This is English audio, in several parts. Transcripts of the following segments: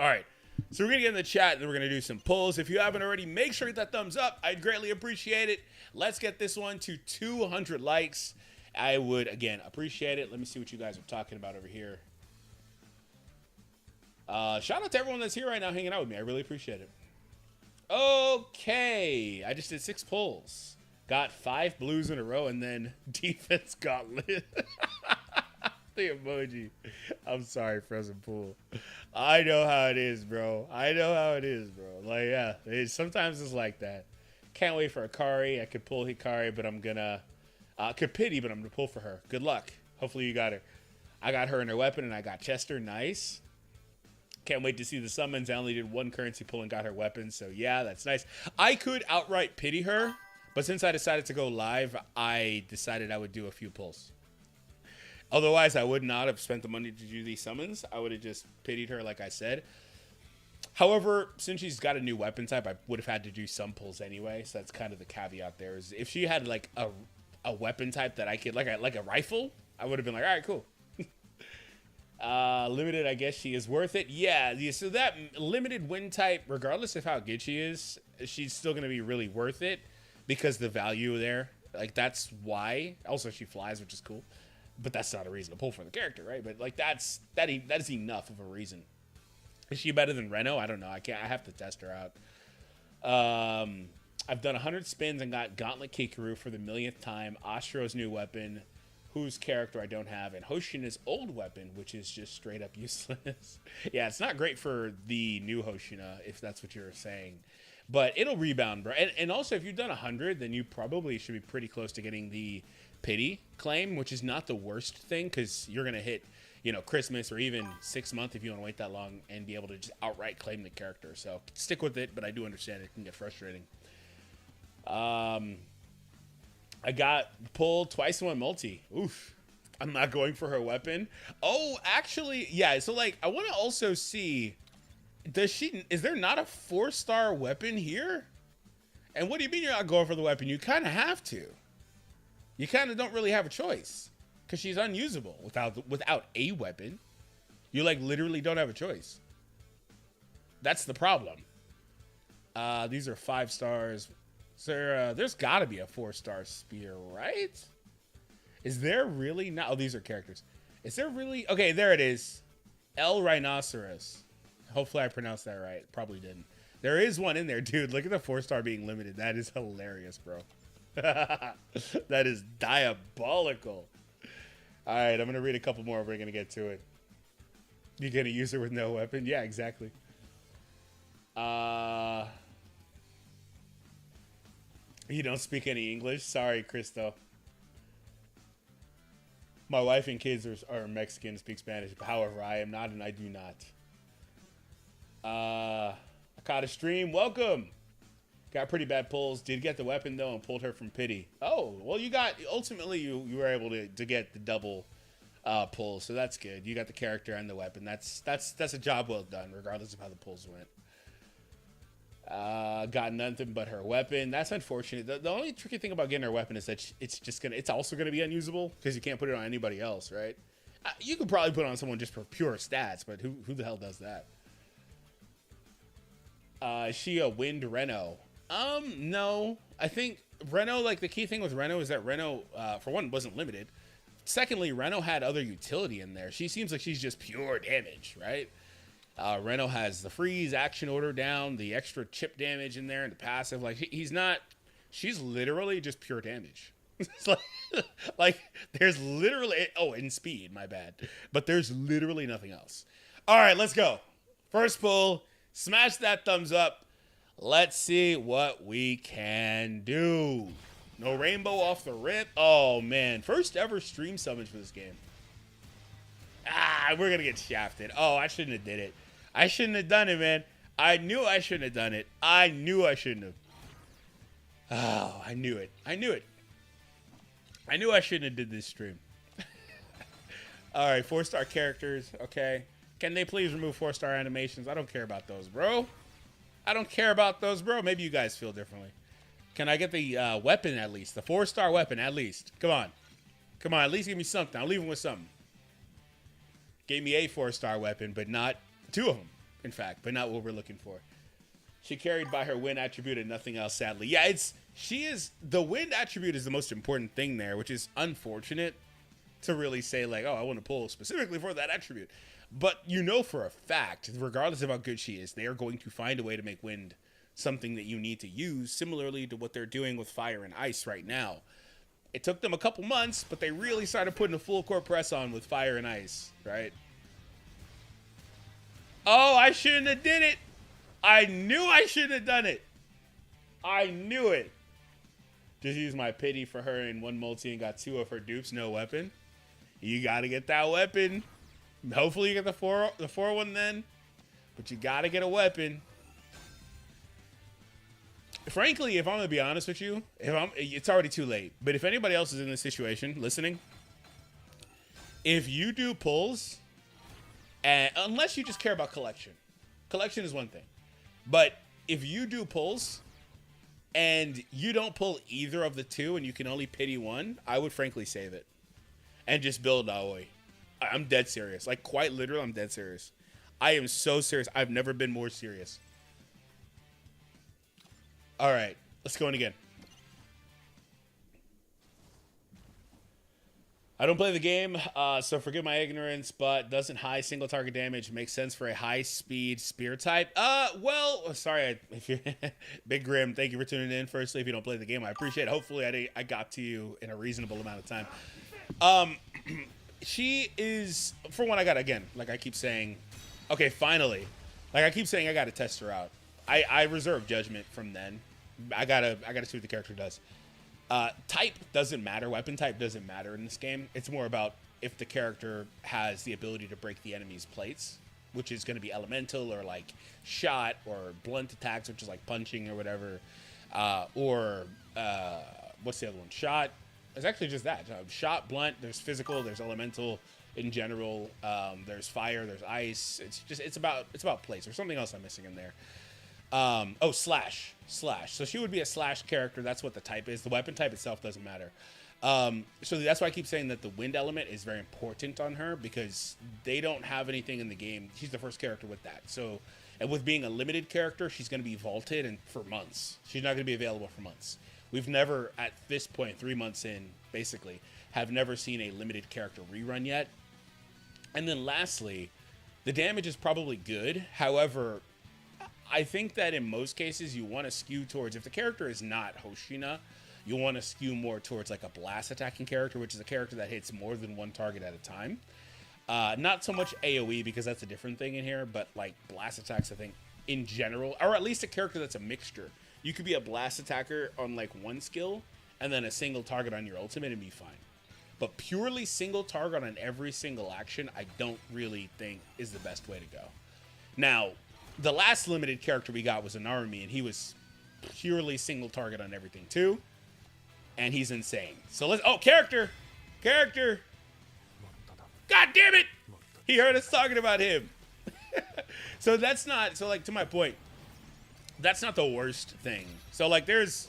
All right. So we're going to get in the chat and we're going to do some polls. If you haven't already, make sure to hit that thumbs up. I'd greatly appreciate it. Let's get this one to 200 likes. I would, again, appreciate it. Let me see what you guys are talking about over here. Shout out to everyone that's here right now hanging out with me. I really appreciate it. Okay. I just did 6 polls. Got 5 blues in a row, and then defense got lit. The emoji. I'm sorry, Frozen Pool. I know how it is, bro. I know how it is, bro. Like, yeah, sometimes it's like that. Can't wait for Hikari. I could pull Hikari, but I'm gonna... could pity, but I'm gonna pull for her. Good luck. Hopefully you got her. I got her in her weapon, and I got Chester. Nice. Can't wait to see the summons. I only did 1 currency pull and got her weapon, so yeah, that's nice. I could outright pity her, but since I decided to go live, I decided I would do a few pulls. Otherwise, I would not have spent the money to do these summons. I would have just pitied her, like I said. However, since she's got a new weapon type, I would have had to do some pulls anyway. So that's kind of the caveat there. Is if she had like a weapon type that I could, like a rifle, I would have been like, all right, cool. Limited, I guess she is worth it. Yeah, so that limited win type, regardless of how good she is, she's still going to be really worth it because the value there. Like, that's why. Also, she flies, which is cool. But that's not a reason to pull for the character, right? But like that is enough of a reason. Is she better than Reno? I don't know. I have to test her out. I've done 100 spins and got Gauntlet Kikaru for the 1,000,000th time. Astro's new weapon, whose character I don't have, and Hoshina's old weapon, which is just straight up useless. Yeah, it's not great for the new Hoshina, if that's what you're saying. But it'll rebound, bro. And also, if you've done 100, then you probably should be pretty close to getting the pity claim, which is not the worst thing because you're going to hit, Christmas or even 6 months if you want to wait that long and be able to just outright claim the character. So stick with it, but I do understand it can get frustrating. I got pulled twice in one multi. Oof. I'm not going for her weapon. Oh, actually, yeah. So like, I want to also see, is there not a 4-star weapon here? And what do you mean you're not going for the weapon? You kind of have to. You kind of don't really have a choice because she's unusable without a weapon. You like literally don't have a choice. That's the problem. These are 5 stars. So there's got to be a 4-star spear, right? Is there really not? Oh, these are characters. Is there really? Okay, there it is. El Rhinoceros. Hopefully I pronounced that right. Probably didn't. There is one in there, dude. Look at the 4-star being limited. That is hilarious, bro. That is diabolical. All right, I'm going to read a couple more. We're going to get to it. You're going to use her with no weapon? Yeah, exactly. You don't speak any English? Sorry, Cristo. My wife and kids are Mexican, speak Spanish. However, I am not, and I do not. I caught a stream. Welcome. Got pretty bad pulls. Did get the weapon, though, and pulled her from pity. Oh, well, ultimately, you were able to get the double pull, so that's good. You got the character and the weapon. That's a job well done, regardless of how the pulls went. Got nothing but her weapon. That's unfortunate. The only tricky thing about getting her weapon is that it's also gonna be unusable because you can't put it on anybody else, right? You could probably put it on someone just for pure stats, but who the hell does that? Is she a wind Reno? No. I think Reno, like the key thing with Reno is that Reno, for one, wasn't limited. Secondly, Reno had other utility in there. She seems like she's just pure damage, right? Reno has the freeze, action order down, the extra chip damage in there, and the passive. Like, she's literally just pure damage. It's like, there's literally, and speed, my bad. But there's literally nothing else. All right, let's go. First pull, smash that thumbs up. Let's see what we can do. No rainbow off the rip. Oh, man. First ever stream summons for this game. We're going to get shafted. Oh, I shouldn't have did it. I shouldn't have done it, man. I knew I shouldn't have done it. I knew I shouldn't have. Oh, I knew it. I knew it. I knew I shouldn't have did this stream. All right, 4-star characters. Okay. Can they please remove 4-star animations? I don't care about those, bro. I don't care about those, bro. Maybe you guys feel differently. Can I get the weapon at least? The 4-star weapon at least. Come on. Come on, at least give me something. I'll leave him with something. Gave me a 4-star weapon, but not 2 of them. in fact, but not what we're looking for. She carried by her wind attribute and nothing else, sadly. Yeah, the wind attribute is the most important thing there, which is unfortunate to really say, like, oh, I want to pull specifically for that attribute. But you know for a fact, regardless of how good she is, they are going to find a way to make wind something that you need to use, similarly to what they're doing with fire and ice right now. It took them a couple months, but they really started putting a full court press on with fire and ice, right? Oh, I shouldn't have did it. I knew I shouldn't have done it. I knew it. Just used my pity for her in one multi and got 2 of her dupes, no weapon. You got to get that weapon. Hopefully you get the 4-1 then. But you got to get a weapon. Frankly, if I'm going to be honest with you, it's already too late. But if anybody else is in this situation, listening, if you do pulls, unless you just care about collection. Collection is one thing. But if you do pulls and you don't pull either of the 2 and you can only pity 1, I would frankly save it. And just build Aoi. I'm dead serious. Like, quite literally, I'm dead serious. I am so serious. I've never been more serious. All right. Let's go in again. I don't play the game, so forgive my ignorance, but doesn't high single target damage make sense for a high speed spear type? Well, sorry, if you're Big Grim, thank you for tuning in. Firstly, if you don't play the game, I appreciate it. Hopefully I got to you in a reasonable amount of time. She is, for one, again, like I keep saying, okay, finally, like I keep saying, I gotta test her out. I reserve judgment from then. I gotta see what the character does. Type doesn't matter. Weapon type doesn't matter in this game. It's more about if the character has the ability to break the enemy's plates, which is going to be elemental or like shot or blunt attacks, which is like punching or whatever. Or what's the other one? Shot. It's actually just that. Shot, blunt. There's physical. There's elemental in general. There's fire. There's ice. It's about plates. There's something else I'm missing in there. Oh, slash. So she would be a slash character. That's what the type is. The weapon type itself doesn't matter. So that's why I keep saying that the wind element is very important on her, because they don't have anything in the game. She's the first character with that. So, and with being a limited character, she's going to be vaulted and for months. She's not going to be available for months. We've never, at this point, 3 months in, basically, have never seen a limited character rerun yet. And then lastly, the damage is probably good. However, I think that in most cases you want to skew towards, if the character is not Hoshina, you want to skew more towards like a blast attacking character, which is a character that hits more than one target at a time. Not so much AoE, because that's a different thing in here, but like blast attacks, I think, in general, or at least a character that's a mixture. You could be a blast attacker on like one skill and then a single target on your ultimate and be fine. But purely single target on every single action, I don't really think is the best way to go. Now, the last limited character we got was an army, and he was purely single target on everything too. And he's insane. So let's, character. God damn it. He heard us talking about him. So that's not, so like to my point, that's not the worst thing. So like there's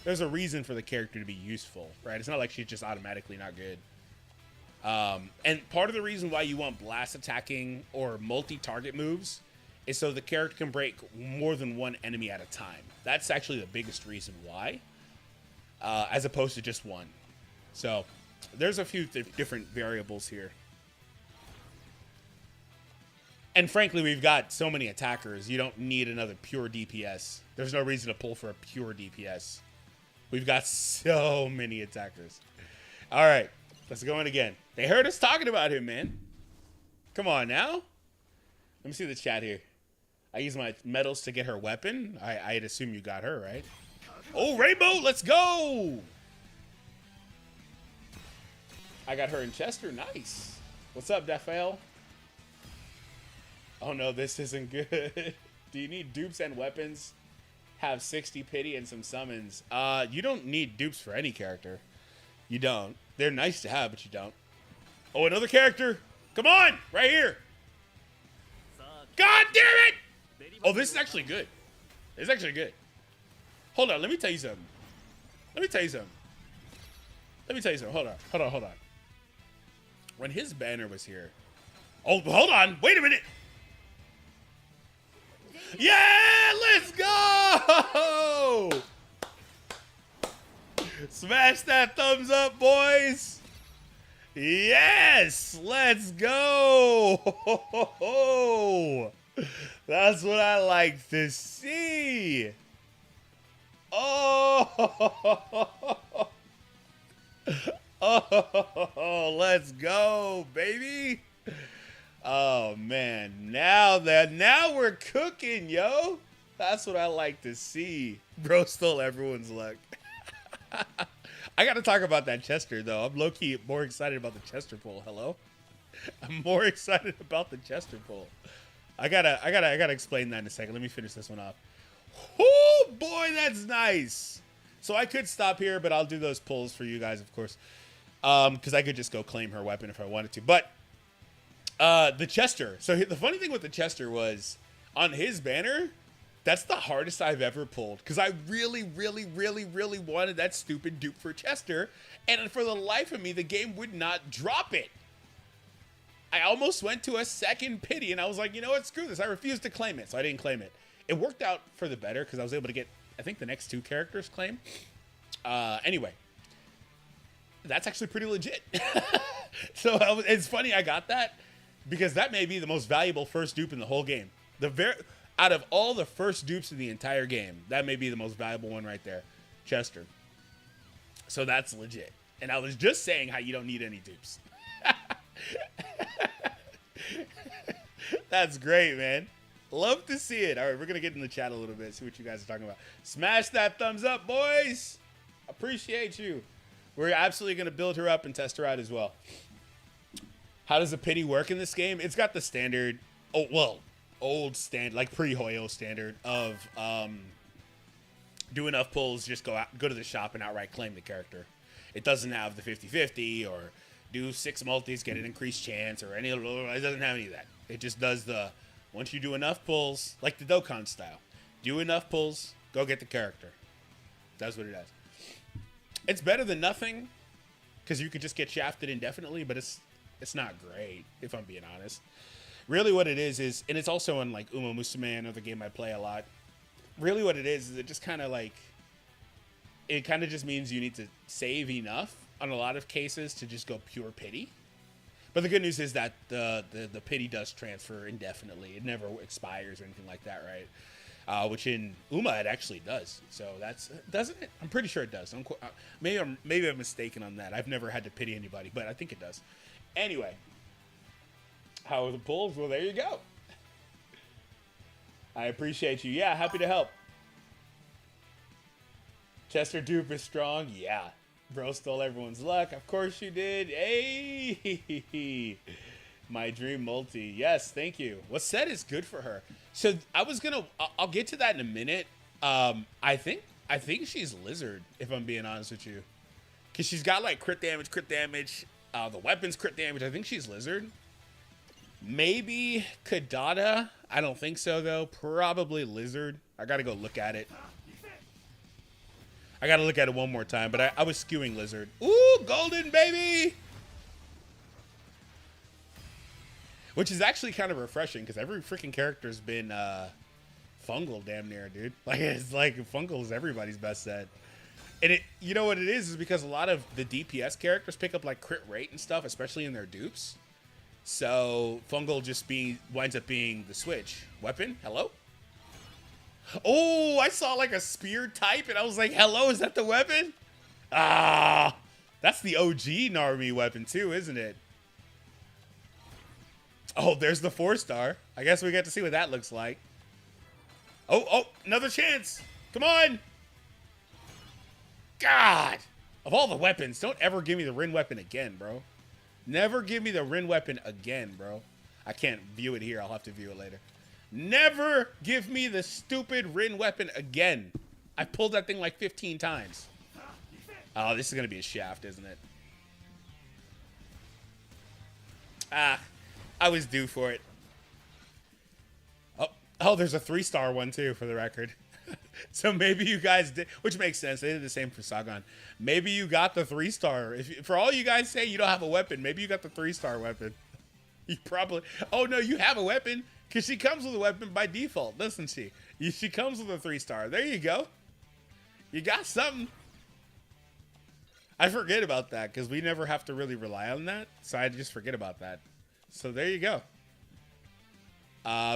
a reason for the character to be useful, right? It's not like she's just automatically not good. And part of the reason why you want blast attacking or multi-target moves is so the character can break more than one enemy at a time. That's actually the biggest reason why, as opposed to just one. So there's a few different variables here. And frankly, we've got so many attackers, you don't need another pure DPS. There's no reason to pull for a pure DPS. We've got so many attackers. All right, let's go in again. They heard us talking about him, man. Come on now. Let me see the chat here. I use my medals to get her weapon. I'd assume you got her, right? Oh, Rainbow, let's go. I got her in Chester. Nice. What's up, Defael? Oh, no, this isn't good. Do you need dupes and weapons? Have 60 pity and some summons. You don't need dupes for any character. You don't. They're nice to have, but you don't. Oh, another character. Come on, right here. God damn it. Oh, this is actually good. It's actually good. Hold on, let me tell you something. Hold on. When his banner was here. Oh, hold on. Wait a minute. Yeah, let's go! Smash that thumbs up, boys. Yes, let's go. That's what I like to see. Oh, oh, let's go, baby. Oh man, now we're cooking, yo. That's what I like to see. Bro stole everyone's luck. I gotta talk about that Chester though. I'm low-key more excited about the Chester pull. Hello? I'm more excited about the Chester pull. I gotta explain that in a second. Let me finish this one off. Oh boy, that's nice. So I could stop here, but I'll do those pulls for you guys, of course. Because I could just go claim her weapon if I wanted to. But the Chester. So the funny thing with the Chester was on his banner, that's the hardest I've ever pulled. Because I really, really, really, really wanted that stupid dupe for Chester. And for the life of me, the game would not drop it. I almost went to a second pity, and I was like, you know what, screw this. I refused to claim it, so I didn't claim it. It worked out for the better, because I was able to get, I think, the next two characters claimed. Anyway, that's actually pretty legit. So it's funny I got that, because that may be the most valuable first dupe in the whole game. Out of all the first dupes in the entire game, that may be the most valuable one right there, Chester. So that's legit. And I was just saying how you don't need any dupes. That's great, man. Love to see it. All right, we're going to get in the chat a little bit, see what you guys are talking about. Smash that thumbs up, boys. Appreciate you. We're absolutely going to build her up and test her out as well. How does the pity work in this game? It's got the standard, old standard, like pre-Hoyo standard of do enough pulls, just go to the shop and outright claim the character. It doesn't have the 50-50 or do 6 multis, get an increased chance, or any of it. Doesn't have any of that. It just does the, once you do enough pulls, like the Dokkan style, do enough pulls, go get the character. That's what it does. It's better than nothing, because you could just get shafted indefinitely, but it's not great, if I'm being honest. Really what it is, and it's also in like Uma Musume, another game I play a lot. Really what it is it just kind of like, it kind of just means you need to save enough on a lot of cases to just go pure pity. But the good news is that the pity does transfer indefinitely. It never expires or anything like that, right? Which in Uma it actually does. So that's, doesn't it? I'm pretty sure it does. Maybe I'm mistaken on that. I've never had to pity anybody, but I think it does. Anyway, how are the pulls? Well, there you go. I appreciate you. Yeah, happy to help. Chester dupe is strong. Yeah. Bro stole everyone's luck. Of course you did. Hey, my dream multi. Yes, thank you. What's said is good for her. So I'll get to that in a minute. I think she's Lizard, if I'm being honest with you, because she's got like crit damage. The weapons crit damage. I think she's Lizard. Maybe Kadada. I don't think so though. Probably Lizard. I gotta go look at it. I gotta look at it one more time, but I was skewing Lizard. Ooh, golden, baby! Which is actually kind of refreshing, because every freaking character's been fungal damn near, dude. Like, it's like fungal is everybody's best set. And you know what it is because a lot of the DPS characters pick up like crit rate and stuff, especially in their dupes. So fungal just winds up being the switch. Weapon, hello? Oh, I saw like a spear type, and I was like, hello, is that the weapon? Ah, that's the OG Narumi weapon too, isn't it? Oh, there's the 4-star. I guess we get to see what that looks like. Oh, another chance. Come on. God. Of all the weapons, don't ever give me the Rin weapon again, bro. Never give me the Rin weapon again, bro. I can't view it here. I'll have to view it later. Never give me the stupid Rin weapon again. I pulled that thing like 15 times. Oh, this is going to be a shaft, isn't it? Ah, I was due for it. Oh, there's a 3-star one too, for the record. So maybe you guys did, which makes sense. They did the same for Sagan. Maybe you got the 3-star. For all you guys say you don't have a weapon, maybe you got the 3-star weapon. You probably, oh no, you have a weapon. Because she comes with a weapon by default, doesn't she? She comes with a 3-star. There you go. You got something. I forget about that because we never have to really rely on that. So I just forget about that. So there you go.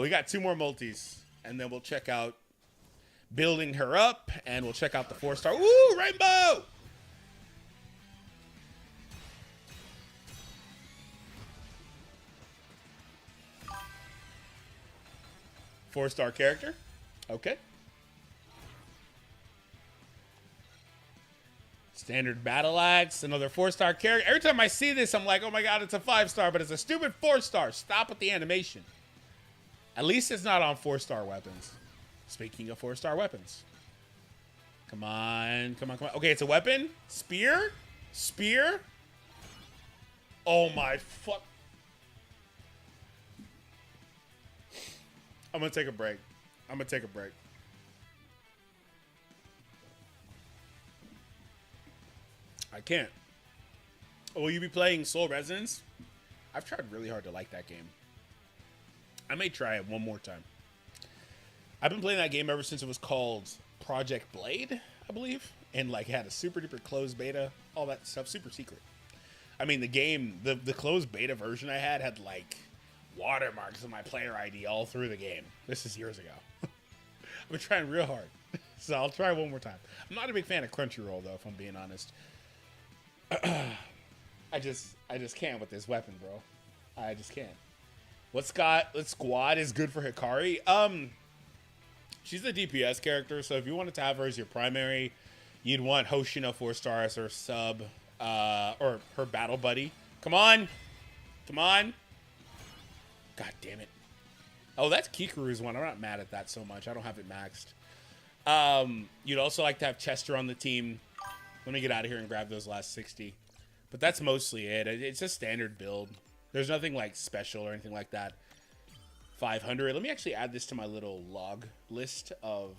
We got 2 more multis. And then we'll check out building her up. And we'll check out the 4-star. Ooh, rainbow! Four-star character. Okay. Standard battle axe. Another 4-star character. Every time I see this, I'm like, oh my god, it's a 5-star, but it's a stupid 4-star. Stop with the animation. At least it's not on 4-star weapons. Speaking of 4-star weapons. Come on. Come on, come on. Okay, it's a weapon. Spear. Spear. Oh my fuck. I'm going to take a break. I'm going to take a break. I can't. Will you be playing Soul Resonance? I've tried really hard to like that game. I may try it one more time. I've been playing that game ever since it was called Project Blade, I believe. And like had a super duper closed beta, all that stuff, super secret. I mean, the game, the closed beta version I had like watermarks on my player ID all through the game. This is years ago. I've been trying real hard. So I'll try one more time. I'm not a big fan of Crunchyroll though, if I'm being honest. I just can't with this weapon, bro. I just can't. What squad is good for Hikari? She's the DPS character, so if you wanted to have her as your primary, you'd want Hoshino 4-star as her sub, or her battle buddy. Come on. Come on. God damn it. Oh, that's Kikuru's one. I'm not mad at that so much. I don't have it maxed. You'd also like to have Chester on the team. Let me get out of here and grab those last 60. But that's mostly it. It's a standard build. There's nothing like special or anything like that. 500. Let me actually add this to my little log list of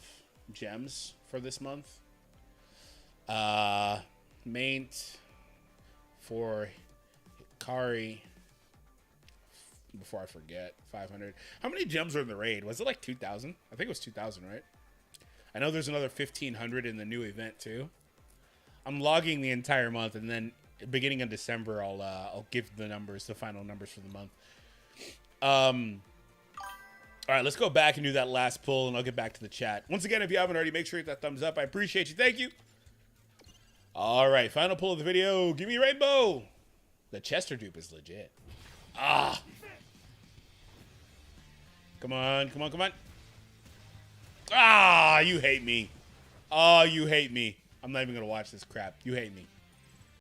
gems for this month. Maint for Hikari. Before I forget, 500. How many gems are in the raid? Was it like 2,000? I think it was 2,000, right? I know there's another 1,500 in the new event too. I'm logging the entire month, and then beginning of December, I'll give the numbers, the final numbers for the month. All right, let's go back and do that last pull, and I'll get back to the chat. Once again, if you haven't already, make sure you hit that thumbs up. I appreciate you. Thank you. All right, final pull of the video. Give me rainbow. The Chester dupe is legit. Ah. Come on, come on, come on. Ah, you hate me. Oh, you hate me. I'm not even going to watch this crap. You hate me.